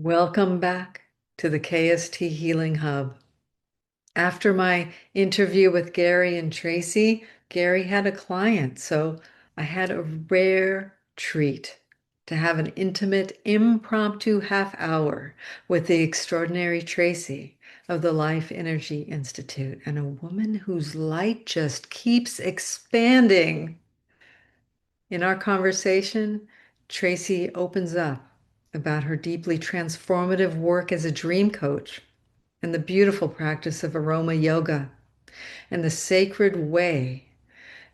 Welcome back to the KST Healing Hub. After my interview with Gary and Tracy, Gary had a client, so I had a rare treat to have an intimate, impromptu half hour with the extraordinary Tracy of the Life Energy Institute, and a woman whose light just keeps expanding. In our conversation, Tracy opens up about her deeply transformative work as a dream coach and the beautiful practice of aroma yoga and the sacred way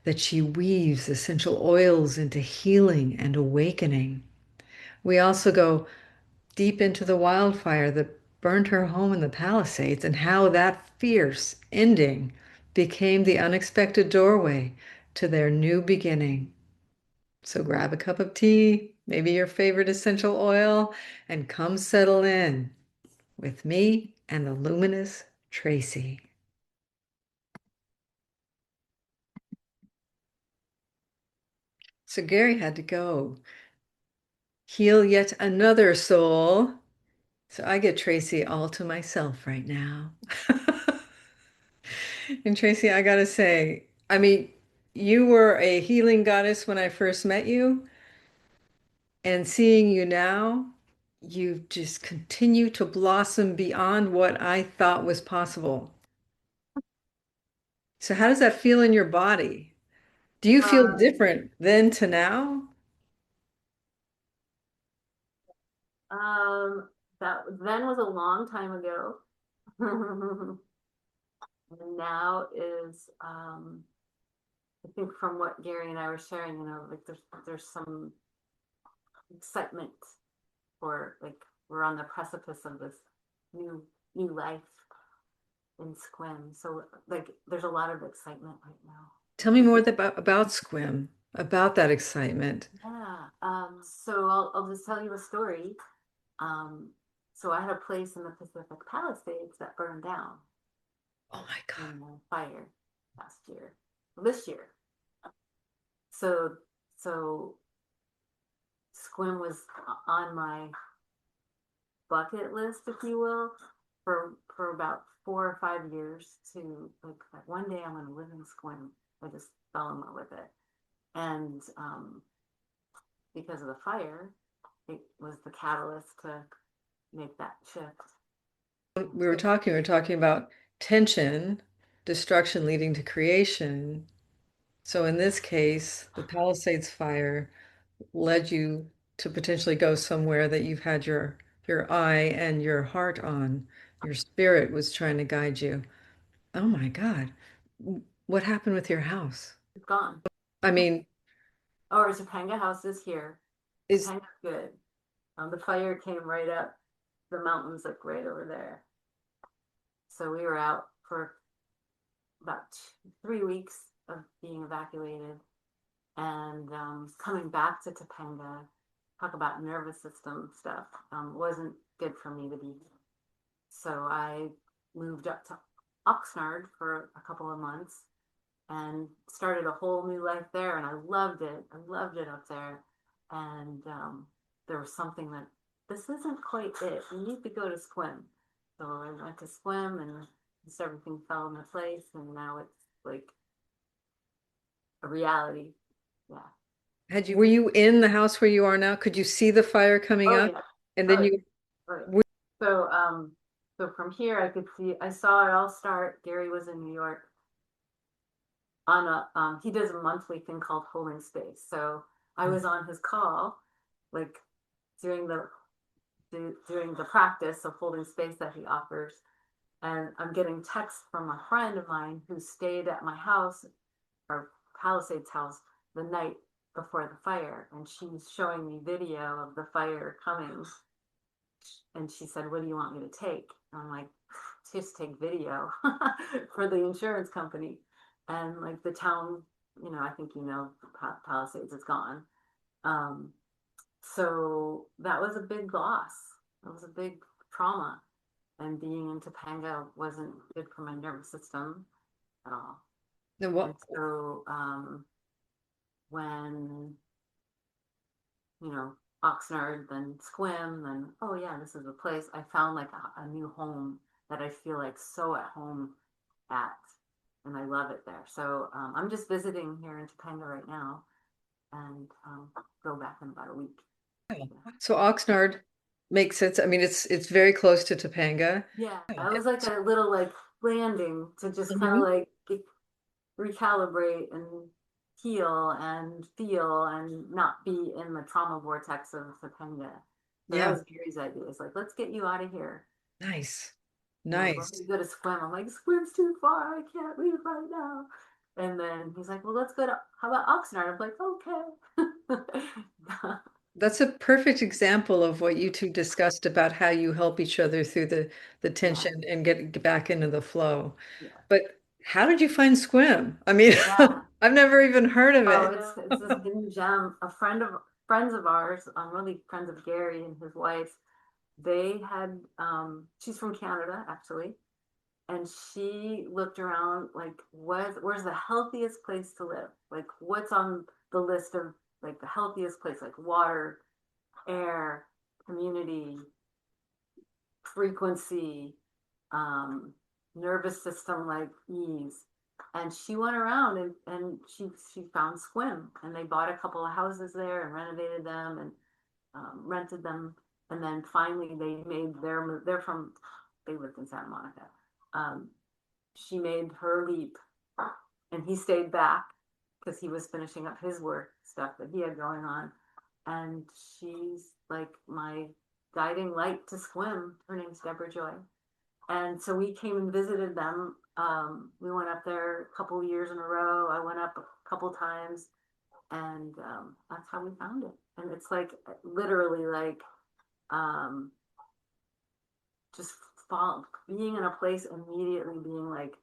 that she weaves essential oils into healing and awakening. We also go deep into the wildfire that burned her home in the Palisades and how that fierce ending became the unexpected doorway to their new beginning. So grab a cup of tea, maybe your favorite essential oil, and come settle in with me and the luminous Tracy. So Gary had to go heal yet another soul. So I get Tracy all to myself right now. And Tracy, I gotta say, I mean, you were a healing goddess when I first met you, and seeing you now, you just continue to blossom beyond what I thought was possible. So how does that feel in your body? Do you feel Um, different then to now? um, that then was a long time ago. And now is, I think from what Gary and I were sharing, like there's some excitement for like we're on the precipice of this new new life in Squim. So like there's a lot of excitement right now. Tell me more about Squim, about that excitement. Yeah. So I'll just tell you a story. Um, so I had a place in the Pacific Palisades that burned down Oh my God. in the fire last year, this year. So so Squim was on my bucket list, if you will, for about 4 or 5 years to like one day I'm going to live in Squim. I just fell in love with it, and because of the fire, it was the catalyst to make that shift. We were talking about tension, destruction leading to creation. So in this case, the Palisades fire led you to potentially go somewhere that you've had your eye and your heart on. Your spirit was trying to guide you. Oh my God. What happened with your house? It's gone. I mean, Our Topanga house is here. is Topanga's good. The fire came right up the mountains, like right over there. So we were out for about 3 weeks of being evacuated, and coming back to Topanga. Talk about nervous system stuff. Wasn't good for me to be. So I moved up to Oxnard for a couple of months and started a whole new life there, and I loved it. I loved it up there, and there was something that this isn't quite it. You need to go to Squim. So I went to Squim, and just everything fell into place, and now it's like a reality. Yeah. were you in the house where you are now? Could you see the fire coming Oh up? yeah. And Oh then yeah. you Oh yeah. were- So from here I could see. I saw it all start. Gary was in New York on a. He does a monthly thing called Holding Space. So I was on his call, like during during the practice of holding space that he offers, and I'm getting texts from a friend of mine who stayed at my house or Palisades house the night before the fire, and she's showing me video of the fire coming, and she said, "What do you want me to take?" And I'm like, "Just take video for the insurance company." And like the town, I think Palisades is gone. Um, so that was a big loss. It was a big trauma, and being in Topanga wasn't good for my nervous system at all. then And what so when Oxnard, then Squim, then oh yeah, this is a place I found like a new home that I feel like so at home at, and I love it there. So I'm just visiting here in Topanga right now, and go back in about a week. Yeah. So Oxnard makes sense. I mean, it's very close to Topanga. Yeah, I was like a little like landing to just kind of Mhm. like recalibrate and heal and feel and not be in the trauma vortex of Topanga. So that Yeah, was Gary's idea. It's like, let's get you out of here. nice. I'm like, well, Nice. you go to Swim. I'm like, Swim's too far. I can't leave right now. And then he's like, well, let's go to, how about Oxnard? I'm like, okay. That's a perfect example of what you two discussed about how you help each other through the Yeah, tension and get back into the flow. yeah, But how did you find Squim? I mean, yeah. I've never even heard of Oh, it. it's this hidden gem. A friends of ours, really friends of Gary and his wife, they had she's from Canada actually, and she looked around like where's the healthiest place to live? Like what's on the list of like the healthiest place, like water, air, community, frequency, um, nervous system like ease. And she went around and she found Squim, and they bought a couple of houses there and renovated them and rented them. And then finally they made they're from, they lived in Santa Monica. Um, she made her leap, and he stayed back because he was finishing up his work stuff that he had going on. And she's like my guiding light to Squim. Her name's Deborah Joy. And so we came and visited them. We went up there a couple of years in a row. I went up a couple times, and that's how we found it. And it's like literally like um, just being in a place immediately being like,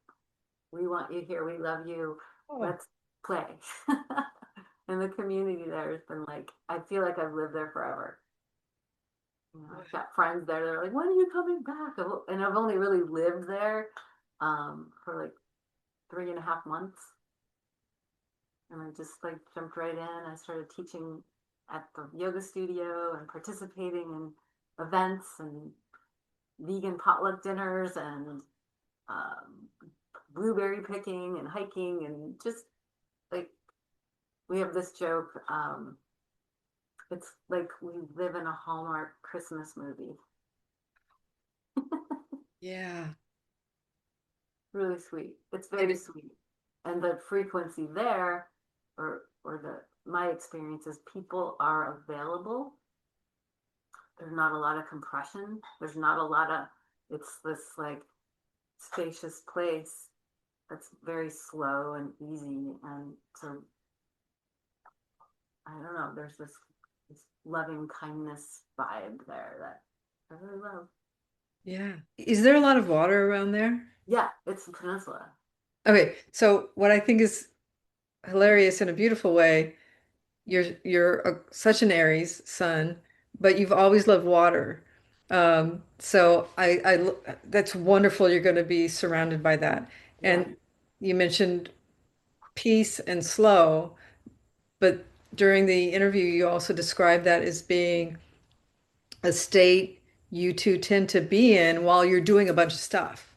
we want you here, we love you, Oh, let's play. And the community there has been like, I feel like I've lived there forever. You know, I've got friends there. They're like, when are you coming back? And I've only really lived there for like 3.5 months. And I just like jumped right in. I started teaching at the yoga studio and participating in events and vegan potluck dinners and um, blueberry picking and hiking and just like we have this joke. It's like we live in a Hallmark Christmas movie. yeah. Really sweet. It's very It, sweet. And the frequency there, or my experience is people are available. There's not a lot of compression. There's not a lot of, it's this like spacious place that's very slow and easy. And so I don't know, there's this loving kindness vibe there that I really love. yeah. Is there a lot of water around there? Yeah, it's a peninsula. Okay, so what I think is hilarious in a beautiful way, you're such an Aries sun, but you've always loved water. So that's wonderful. You're going to be surrounded by that. Yeah. And you mentioned peace and slow, but during the interview, you also described that as being a state you two tend to be in while you're doing a bunch of stuff.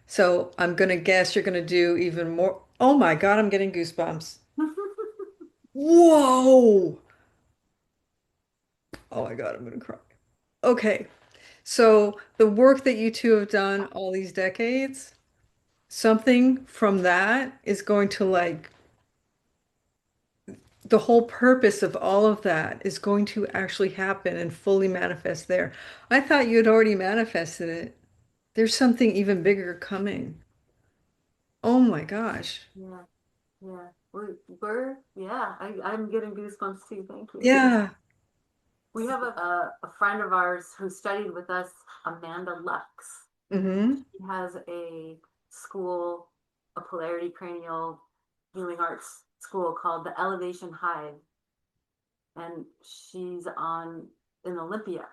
So I'm going to guess you're going to do even more. Oh my God, I'm getting goosebumps. Whoa. Oh my God, I'm going to cry. Okay. So the work that you two have done all these decades, something from that is going to like the whole purpose of all of that is going to actually happen and fully manifest there. I thought you had already manifested it. There's something even bigger coming. Oh my gosh. Yeah. Yeah. Yeah, I'm getting goosebumps too. Thank you. Yeah. We have a friend of ours who studied with us, Amanda Lux. Hmm. She has a school, a polarity cranial healing arts school called the Elevation Hive. And she's in Olympia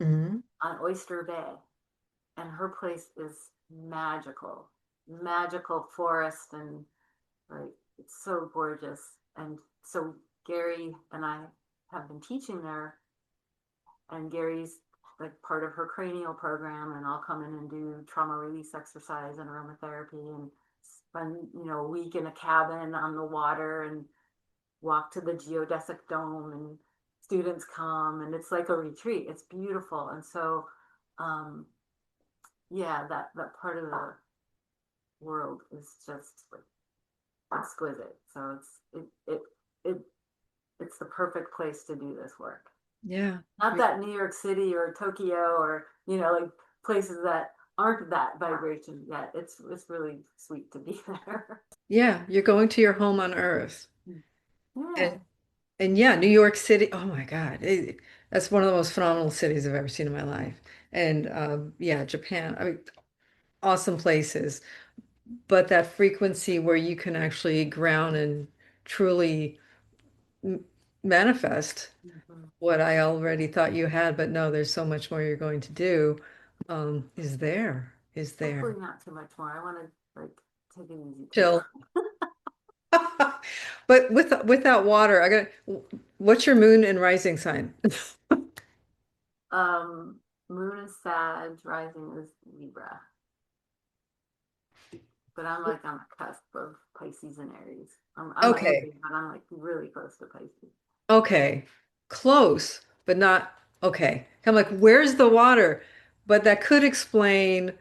Hmm. on Oyster Bay. And her place is magical, magical forest and like it's so gorgeous. And so Gary and I have been teaching there and Gary's like part of her cranial program, and I'll come in and do trauma release exercise and aromatherapy and spend, a week in a cabin on the water and walk to the geodesic dome, and students come, and it's like a retreat. It's beautiful. And so, um, yeah, that part of the world is just like exquisite. So it it's the perfect place to do this work. Yeah. Not that New York City or Tokyo or like places that aren't that vibration yet. It's really sweet to be there. Yeah, you're going to your home on earth. Yeah. And and yeah, New York City, oh my God. That's one of the most phenomenal cities I've ever seen in my life. And yeah, Japan, I mean, awesome places. But that frequency where you can actually ground and truly m manifest Mhm. what I already thought you had, but no, there's so much more you're going to do, is Hopefully there. not too much more. I want to like take it easy too. Chill. But with that water, what's your moon and rising sign? Um, Moon is Sag, rising is Libra, but I'm like on the cusp of Pisces and Aries. I'm a Okay. hippie, but I'm like really close to Pisces. Okay. Close, but not okay. I'm like, where's the water? But that could explain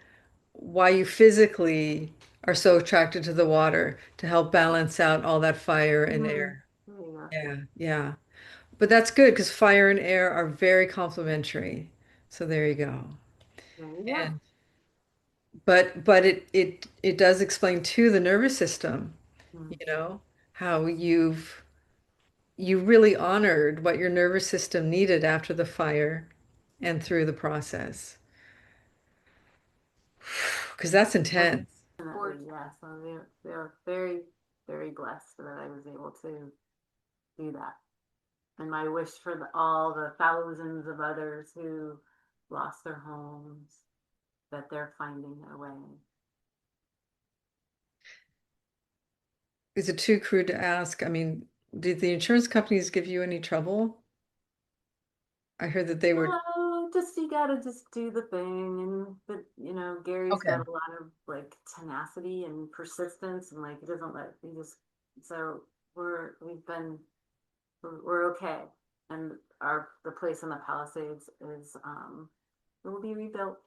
why you physically are so attracted to the water to help balance out all that fire and Mm, air. there you go. Yeah, yeah. But that's good because fire and air are very complementary. So there you go. There you go. And but it does explain too the nervous system, Mm. you know, how you really honored what your nervous system needed after the fire and through the process. Because that's intense. Definitely, yeah. So they're very, very blessed that I was able to do that. And my wish for all the thousands of others who lost their homes, that they're finding their way. Is it too crude to ask? I mean, did the insurance companies give you any trouble? I heard that they were. No, just you gotta just do the thing, and but Gary's Okay. got a lot of like tenacity and persistence, and like he doesn't let he just so we've been we're okay, and the place in the Palisades is it will be rebuilt.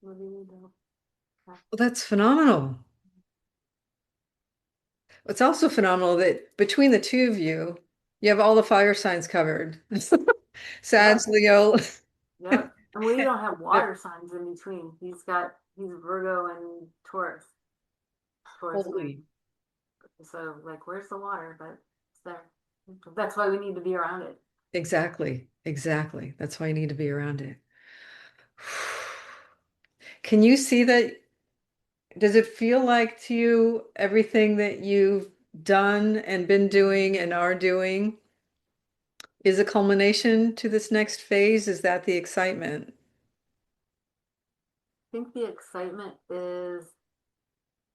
It will be rebuilt. Yeah. Well, that's phenomenal. It's also phenomenal that between the two of you, you have all the fire signs covered. Sag, Yep. Leo. Yep. And we don't have water signs in between. He's Virgo and Taurus moon. Holy. So like, where's the water? But it's there. That's why we need to be around it. Exactly. Exactly. That's why you need to be around it. Can you see that? Does it feel like to you everything that you've done and been doing and are doing is a culmination to this next phase? Is that the excitement? I think the excitement is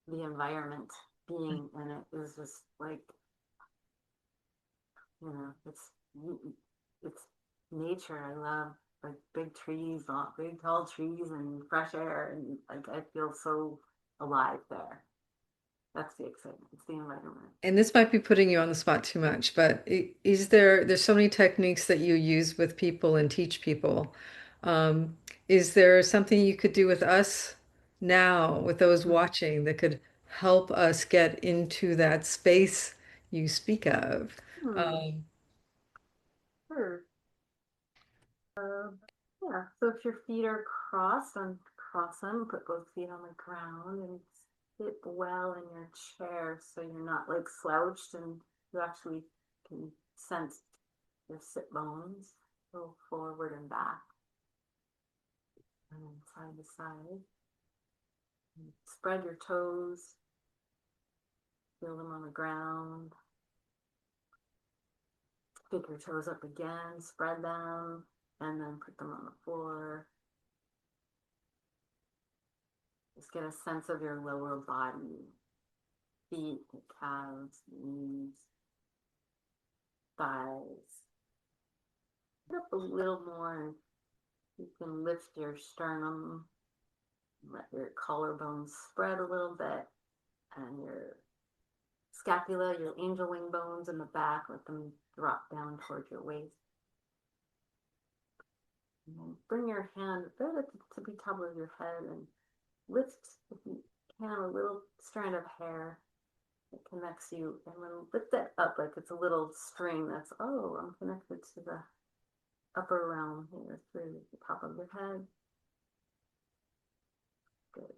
the environment being in it is just like, it's nature. I love like big trees, big tall trees and fresh air, and like I feel so alive there. That's the excitement. It's the environment. And this might be putting you on the spot too much, but there's so many techniques that you use with people and teach people. Um, is there something you could do with us now, with those watching, that could help us get into that space you speak of? Hmm. Um, Sure. Yeah. So if your feet are crossed, uncross them, put both feet on the ground and sit well in your chair so you're not like slouched, and you actually can sense your sit bones go forward and back and then side to side. And spread your toes, feel them on the ground. Pick your toes up again, spread them, and then put them on the floor. Just get a sense of your lower body, feet, calves, knees, thighs, Get up a little more, and you can lift your sternum, let your collarbones spread a little bit, and your scapula, your angel wing bones in the back, let them drop down towards your waist. And then bring your hand right at the tippy top of your head and lift, if you can, a little strand of hair that connects you, and then lift that up like it's a little string that's, oh, I'm connected to the upper realm here through the top of your head. Good.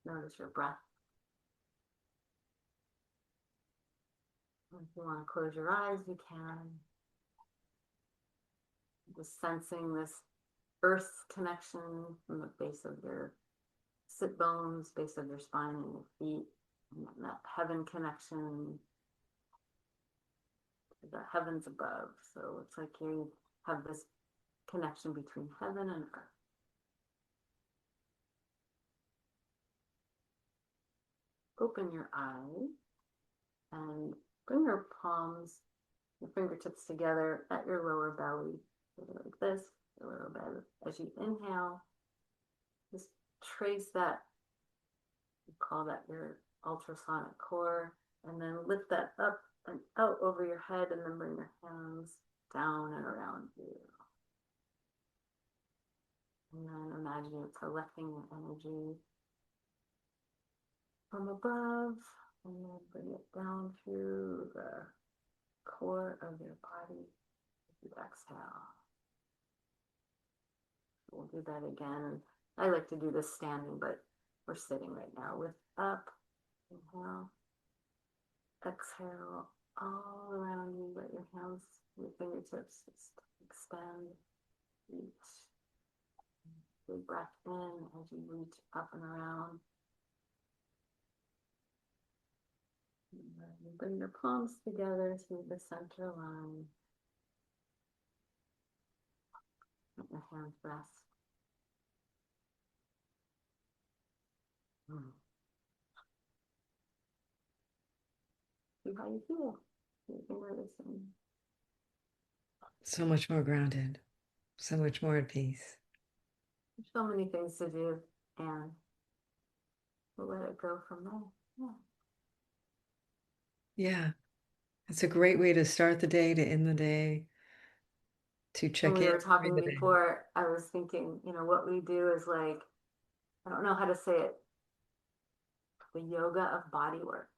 Notice your breath. If you want to close your eyes, you can. Just sensing this earth connection from the base of your sit bones, base of your spine and your feet, and that heaven connection to the heavens above. So it's like you have this connection between heaven and earth. Open your eyes and bring your palms, your fingertips together at your lower belly, like this, your lower belly. As you inhale, just trace that, you call that your ultrasonic core, and then lift that up and out over your head, and then bring your hands down and around you. And then imagine you're collecting your energy from above, and then bring it down through the core of your body as you exhale. We'll do that again. I like to do this standing, but we're sitting right now. Lift up, inhale, exhale, all around you. Let your hands, your fingertips just extend, reach. Big breath in as you reach up and around. And then you bring your palms together to the center line. Let your hands rest. See how you feel. You can noticing. So much more grounded, so much more at peace. There's so many things to do, and we'll let it go from there. Yeah. Yeah, it's a great way to start the day, to end the day, to When check we in were during talking the day. before, I was thinking, what we do is like, I don't know how to say it, the yoga of body work.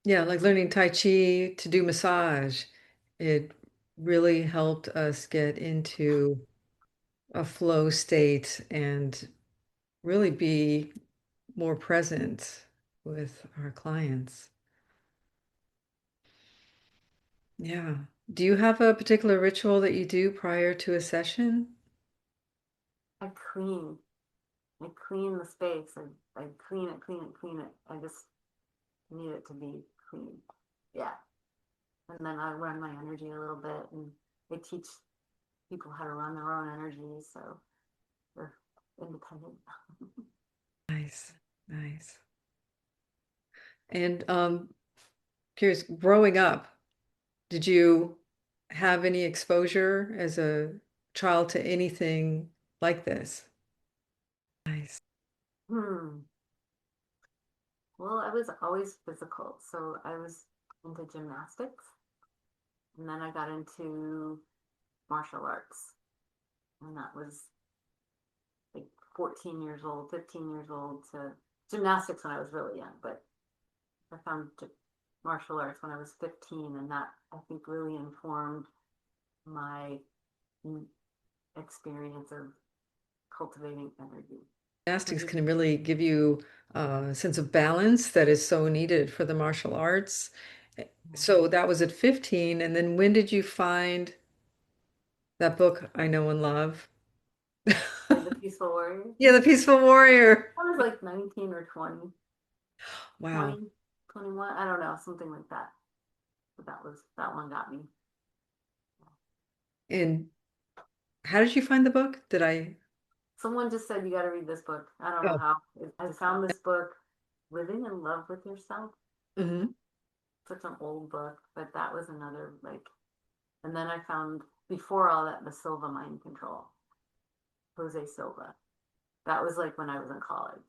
Yeah, like learning Tai Chi to do massage. It really helped us get into a flow state and really be more present with our clients. Yeah. Do you have a particular ritual that you do prior to a session? I clean. I clean the space. I clean it, clean it, clean it. I just need it to be clean. Yeah. And then I run my energy a little bit, and I teach people how to run their own energy, so they're independent. Nice, nice. And curious, growing up, did you have any exposure as a child to anything like this? Nice. Hmm. Well, I was always physical, so I was into gymnastics, and then I got into martial arts, and that was like 14 years old, 15 years old, to gymnastics when I was really young, but I found martial arts when I was 15, and that I think really informed my experience of cultivating energy. Gymnastics can really give you a sense of balance that is so needed for the martial arts. So that was at 15. And then when did you find that book, I Know and Love? The Peaceful Warrior. Yeah, The Peaceful Warrior. I was like 19 or 20, Wow. 20, 21. I don't know, something like that. But that one got me. And how did you find the book? Did I? Someone just said you got to read this book. I don't know Oh. how. I found this book, Living in Love with Yourself. Mhm. such an old book, but that was another like. And then I found before all that the Silva Mind Control, Jose Silva. That was like when I was in college.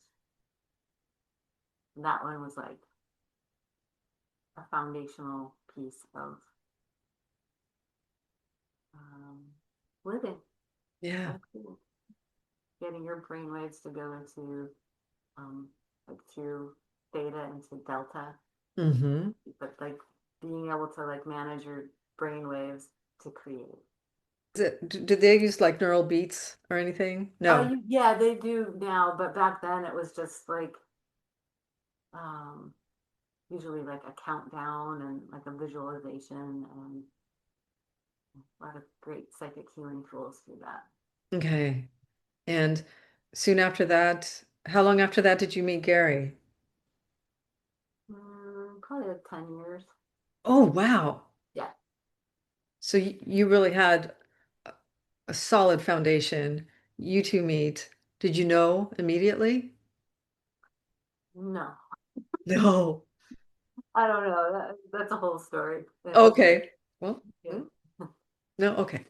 And that one was like a foundational piece of um, living. Yeah. That's cool. Getting your brain waves to go into um, like through theta into delta, Mm-hmm. but like being able to like manage your brain waves to create. Did they use like neural beats or anything? No. Yeah, they do now, but back then it was just like um, usually like a countdown and like a visualization and a lot of great psychic healing tools through that. Okay. And soon after that, how long after that did you meet Gary? Probably like 10 years. Oh, wow. Yeah. So you really had a solid foundation. You two meet. Did you know immediately? No, No. I don't know. That's a whole story. Okay. Well, Yeah. mm, no, okay.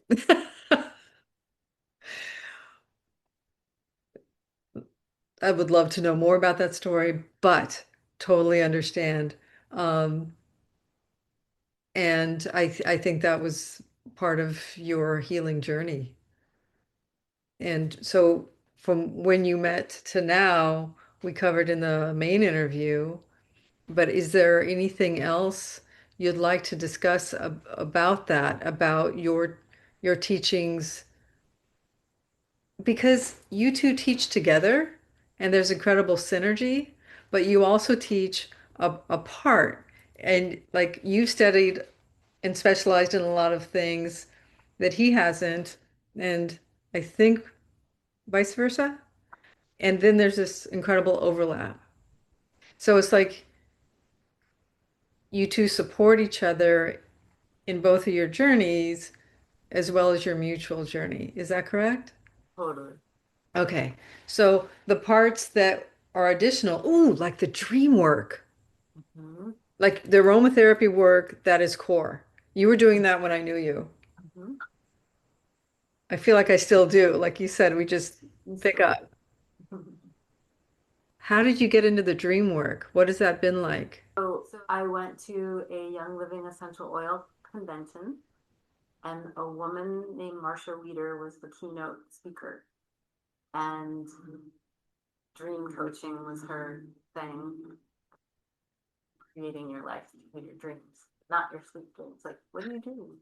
I would love to know more about that story, but totally understand. Um, and I think that was part of your healing journey. And so from when you met to now, we covered in the main interview, but is there anything else you'd like to discuss about that, about your teachings? Because you two teach together and there's incredible synergy, but you also teach apart. And like you studied and specialized in a lot of things that he hasn't, and I think vice versa. And then there's this incredible overlap. So it's like you two support each other in both of your journeys as well as your mutual journey. Is that correct? Totally. Okay. So the parts that are additional, ooh, like the dream work, Hmm. like the aromatherapy work, that is core. You were doing that when I knew you. Hmm. I feel like I still do. Like you said, we just You pick still up. How did you get into the dream work? What has that been like? so I went to a Young Living Essential Oil convention, and a woman named Marsha Weeder was the keynote speaker. And dream coaching was her thing, creating your life with your dreams, not your sleep dreams. Like, what do you do?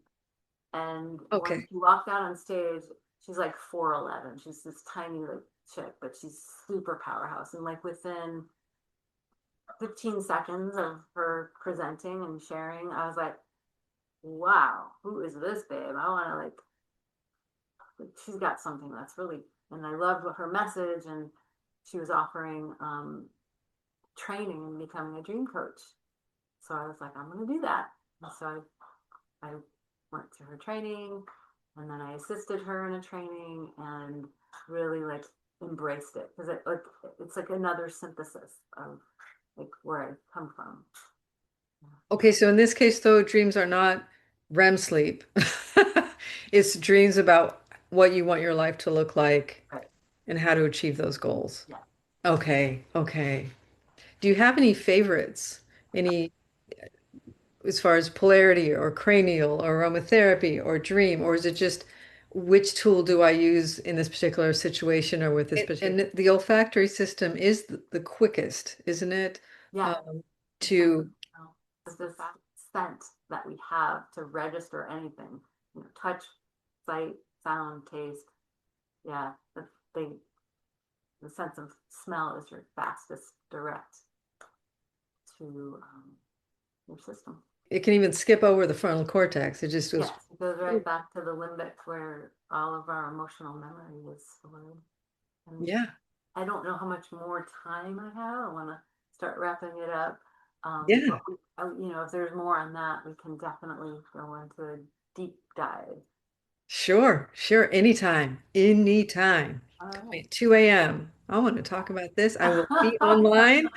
And when Okay. she walked out on stage, she's like 4'11". She's this tiny like chick, but she's super powerhouse. And like within 15 seconds of her presenting and sharing, I was like, wow, who is this babe? I want to like, she's got something that's really, and I loved her message. And she was offering training and becoming a dream coach. So I was like, I'm going to do that. And so I went to her training, and then I assisted her in a training and really like embraced it because it's like another synthesis of like where I come from. Okay, so in this case, though, dreams are not REM sleep. It's dreams about what you want your life to look like Right. and how to achieve those goals. Yeah. Okay, okay. Do you have any favorites? Any as far as polarity or cranial or aromatherapy or dream, or is it just which tool do I use in this particular situation or with this particular? And the olfactory system is the quickest, isn't it? Yeah. Um, The sense of to smell is this scent that we have to register anything, touch, sight, sound, taste. Yeah. They, the sense of smell is your fastest direct to your system. it can even skip over the frontal cortex. It just goes, Yes, it goes right back to the limbic where all of our emotional memory is stored. And yeah, I don't know how much more time I have. I want to start wrapping it up. yeah, But if there's more on that, we can definitely go into a deep dive. sure, sure, anytime, anytime. All Call me right. at 2 a.m. I want to talk about this. I will be online.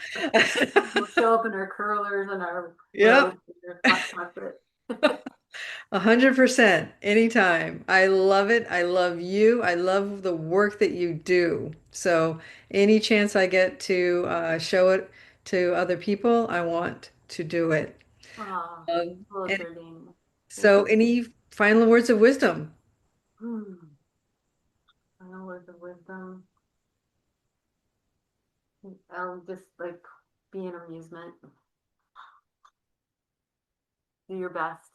We'll show up in our curlers and our Yep. robes and our hot chocolate. 100%. Anytime. I love it. I love you. I love the work that you do. So any chance I get to show it to other people, I want to do it. Oh, well, And Jardine. Thank so any final words of wisdom? you. Final words of wisdom. I'll just like be an amusement. Do your best.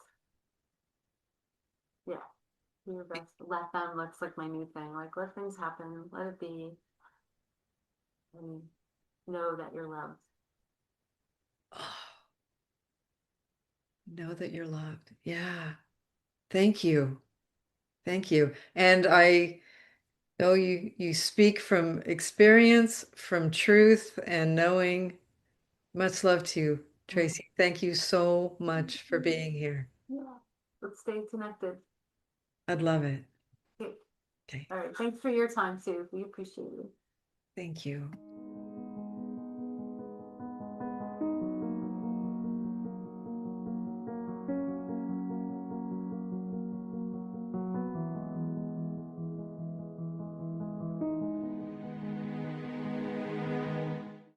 Yeah, do your best. Let them. That's like my new thing. Like let things happen. Let it be, and know that you're loved. Oh, know that you're loved. Yeah. Thank you. Thank you. And I know you speak from experience, from truth and knowing. Much love to you, Mhm. Tracy. Thank you so much for being here. Yeah. Let's stay connected. I'd love it. Okay. Okay. All right. Thanks for your time too. We appreciate you. Thank you.